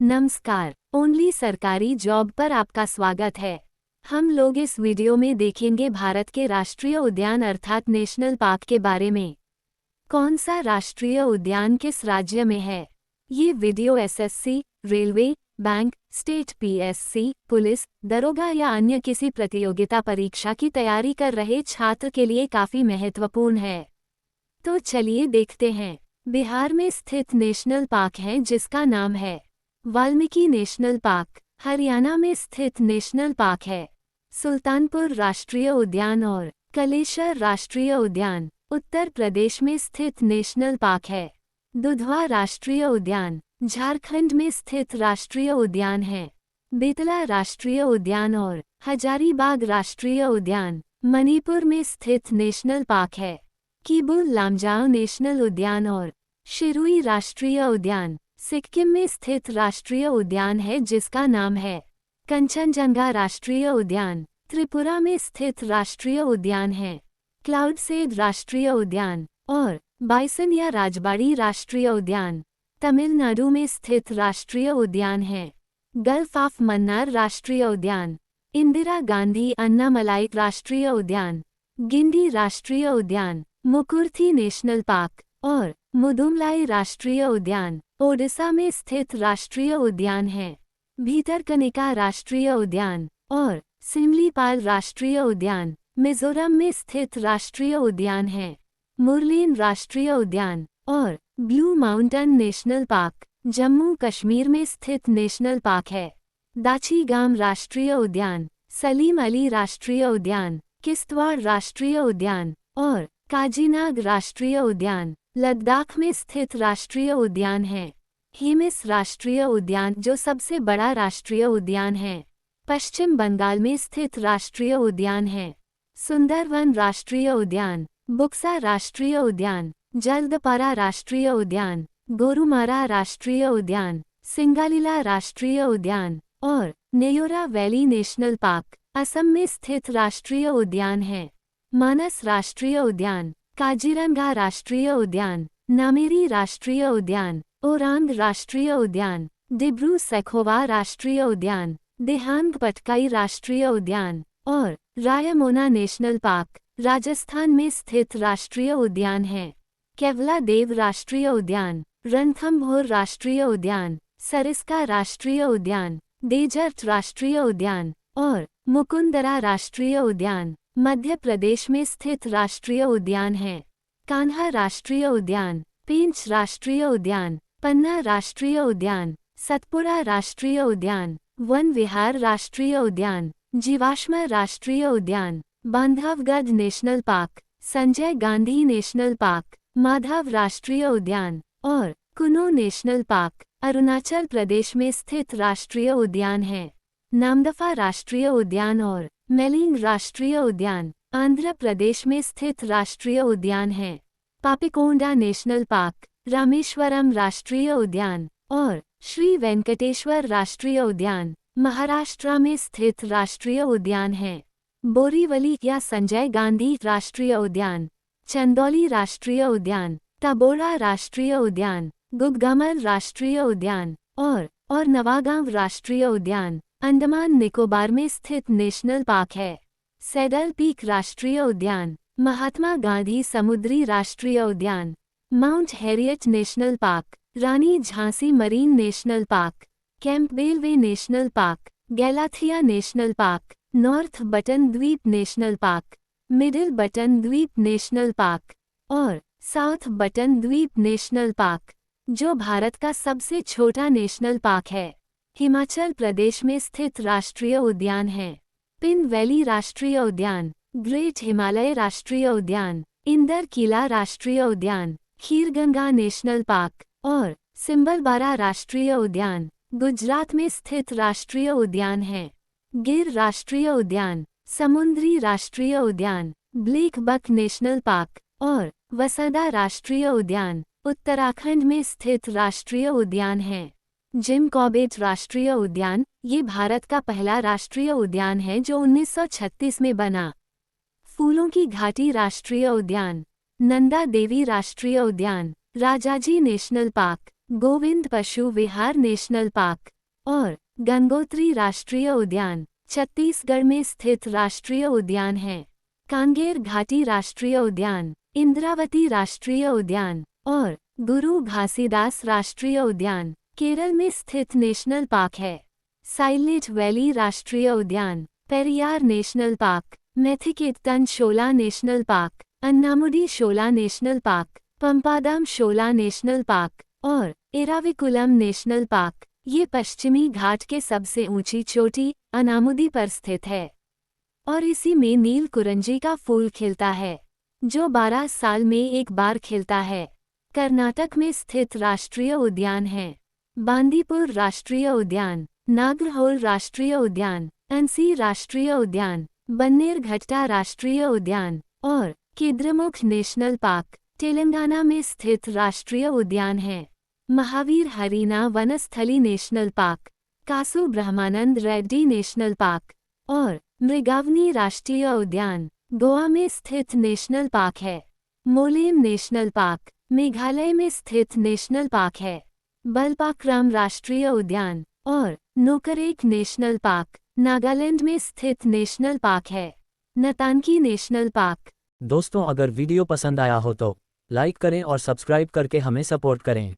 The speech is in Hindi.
नमस्कार। ओनली सरकारी जॉब पर आपका स्वागत है। हम लोग इस वीडियो में देखेंगे भारत के राष्ट्रीय उद्यान अर्थात नेशनल पार्क के बारे में। कौन सा राष्ट्रीय उद्यान किस राज्य में है? ये video SSC, railway, bank, state PSC, police, दरोगा या अन्य किसी प्रतियोगिता परीक्षा की तैयारी कर रहे छात्र के लिए काफी महत्वपूर्ण है। तो चलिए देखते हैं। बिहार में स्थित नेशनल पार्क है जिसका नाम है वाल्मीकि नेशनल पार्क। हरियाणा में स्थित नेशनल पार्क है सुल्तानपुर राष्ट्रीय उद्यान और कलेश्वर राष्ट्रीय उद्यान। उत्तर प्रदेश में स्थित नेशनल पार्क है दुधवा राष्ट्रीय उद्यान। झारखंड में स्थित राष्ट्रीय उद्यान है बेतला राष्ट्रीय उद्यान और हजारीबाग राष्ट्रीय उद्यान। मणिपुर में स्थित नेशनल पार्क है किबुल लामजाओ नेशनल उद्यान और शिरुई राष्ट्रीय उद्यान। सिक्किम में स्थित राष्ट्रीय उद्यान है जिसका नाम है कंचनजंगा राष्ट्रीय उद्यान। त्रिपुरा में स्थित राष्ट्रीय उद्यान है क्लाउडसेड राष्ट्रीय उद्यान और बाइसन या राजबाड़ी राष्ट्रीय उद्यान। तमिलनाडु में स्थित राष्ट्रीय उद्यान है गल्फ ऑफ मन्नार राष्ट्रीय उद्यान। इंदिरा गांधी अन्नामलाई राष्ट्रीय उद्यान, गिंडी राष्ट्रीय उद्यान, मुकुर्थी नेशनल पार्क और मुदुमलाई राष्ट्रीय उद्यान। ओडिशा में स्थित राष्ट्रीय उद्यान है भीतरकनिका राष्ट्रीय उद्यान और सिमलीपाल राष्ट्रीय उद्यान। मिजोरम में स्थित राष्ट्रीय उद्यान है मुरलेन राष्ट्रीय उद्यान और blue mountain national park. Jammu Kashmir में स्थित नेशनल पार्क है दाचीगाम राष्ट्रीय उद्यान, सलीम अली राष्ट्रीय उद्यान, किश्तवाड़ राष्ट्रीय उद्यान और काजीनाग राष्ट्रीय उद्यान। लद्दाख में स्थित राष्ट्रीय उद्यान है हिमिस राष्ट्रीय उद्यान जो सबसे बड़ा राष्ट्रीय उद्यान है। पश्चिम बंगाल में स्थित राष्ट्रीय उद्यान है सुंदरवन राष्ट्रीय उद्यान, बुक्सा राष्ट्रीय उद्यान, जल्दपारा राष्ट्रीय उद्यान, गोरुमारा राष्ट्रीय उद्यान, सिंगालीला राष्ट्रीय उद्यान और नेयोरा वैली नेशनल पार्क। असम में स्थित राष्ट्रीय उद्यान है मानस राष्ट्रीय उद्यान, काजीरंगा राष्ट्रीय उद्यान, नामेरी राष्ट्रीय उद्यान, ओरांग राष्ट्रीय उद्यान, डिब्रू सैखोवा राष्ट्रीय उद्यान, देहांग पटकाई राष्ट्रीय उद्यान और रायमोना नेशनल पार्क। राजस्थान में स्थित राष्ट्रीय उद्यान है केवला देव राष्ट्रीय उद्यान, रणथंभौर राष्ट्रीय उद्यान, सरिस्का राष्ट्रीय उद्यान, डेजर्ट राष्ट्रीय उद्यान और मुकुंदरा राष्ट्रीय उद्यान। मध्य प्रदेश में स्थित राष्ट्रीय उद्यान है कान्हा राष्ट्रीय उद्यान, पेंच राष्ट्रीय उद्यान, पन्ना राष्ट्रीय उद्यान, सतपुड़ा राष्ट्रीय उद्यान, वन विहार राष्ट्रीय उद्यान, जीवाश्म राष्ट्रीय उद्यान, Bandhavgarh national park, Sanjay Gandhi national park, Madhav राष्ट्रीय उद्यान और कुनो नेशनल पार्क। अरुणाचल प्रदेश में स्थित राष्ट्रीय उद्यान है नामदफा राष्ट्रीय उद्यान और मेलिंग राष्ट्रीय उद्यान। आंध्र प्रदेश में स्थित राष्ट्रीय उद्यान है पापिकोंडा नेशनल पार्क, रामेश्वरम राष्ट्रीय उद्यान और श्री वेंकटेश्वर राष्ट्रीय उद्यान। महाराष्ट्र में स्थित राष्ट्रीय उद्यान है बोरीवली या संजय गांधी राष्ट्रीय उद्यान, चंदौली राष्ट्रीय उद्यान, तबोड़ा राष्ट्रीय उद्यान, गुगमल राष्ट्रीय उद्यान और नवागांव राष्ट्रीय उद्यान। अंडमान निकोबार में स्थित नेशनल पार्क है सैडल पीक राष्ट्रीय उद्यान, महात्मा गांधी समुद्री राष्ट्रीय उद्यान, Mount Harriet national park, Rani Jhansi marine national park, Campbell Bay national park, Galathea national park, North Button द्वीप नेशनल पार्क, मिडिल बटन द्वीप नेशनल पार्क और साउथ बटन द्वीप नेशनल पार्क जो भारत का सबसे छोटा नेशनल पार्क है। हिमाचल प्रदेश में स्थित राष्ट्रीय उद्यान है पिन वैली राष्ट्रीय उद्यान, ग्रेट हिमालय राष्ट्रीय उद्यान, इंदर किला राष्ट्रीय उद्यान, खीरगंगा नेशनल पार्क और सिंबलबारा राष्ट्रीय उद्यान। गुजरात में स्थित राष्ट्रीय उद्यान है गिर राष्ट्रीय उद्यान, समुद्री राष्ट्रीय उद्यान, ब्लैक बक नेशनल पार्क और वसदा राष्ट्रीय उद्यान। उत्तराखंड में स्थित राष्ट्रीय उद्यान है जिम कॉर्बेट राष्ट्रीय उद्यान। ये भारत का पहला राष्ट्रीय उद्यान है जो 1936 में बना। फूलों की घाटी राष्ट्रीय उद्यान, नंदा देवी राष्ट्रीय उद्यान, राजाजी नेशनल पार्क, गोविंद पशु विहार नेशनल पार्क और गंगोत्री राष्ट्रीय उद्यान छत्तीसगढ़ में स्थित राष्ट्रीय उद्यान हैं। कांगेर घाटी राष्ट्रीय उद्यान, इंद्रावती राष्ट्रीय उद्यान और गुरु घासीदास राष्ट्रीय उद्यान केरल में स्थित नेशनल पार्क है। साइलेज वैली राष्ट्रीय उद्यान, पेरियार नेशनल पार्क, मेथिकेतन शोला नेशनल पार्क, अन्नामुडी शोला नेशनल पार्क, पंपादम शोला नेशनल पार्क और एराविकुलम नेशनल पार्क ये पश्चिमी घाट के सबसे ऊंची चोटी अनामुदी पर स्थित है और इसी में नील कुरंजी का फूल खिलता है जो 12 साल में एक बार खिलता है। कर्नाटक में स्थित राष्ट्रीय उद्यान हैं बांदीपुर राष्ट्रीय उद्यान, नागरहोल राष्ट्रीय उद्यान, अंसी राष्ट्रीय उद्यान, बन्नेरघट्टा राष्ट्रीय उद्यान और केद्रमुख नेशनल पार्क तेलंगाना में स्थित राष्ट्रीय उद्यान है। महावीर हरीना वनस्थली नेशनल पार्क, कासु ब्रह्मानंद रेड्डी नेशनल पार्क और मृगावनी राष्ट्रीय उद्यान गोवा में स्थित नेशनल पार्क है। मोलेम नेशनल पार्क मेघालय में स्थित नेशनल पार्क है। बलपाक्रम राष्ट्रीय उद्यान और नोकरेक नेशनल पार्क नागालैंड में स्थित नेशनल पार्क है। नतांकी नेशनल पार्क। दोस्तों, अगर वीडियो पसंद आया हो तो लाइक करें और सब्सक्राइब करके हमें सपोर्ट करें।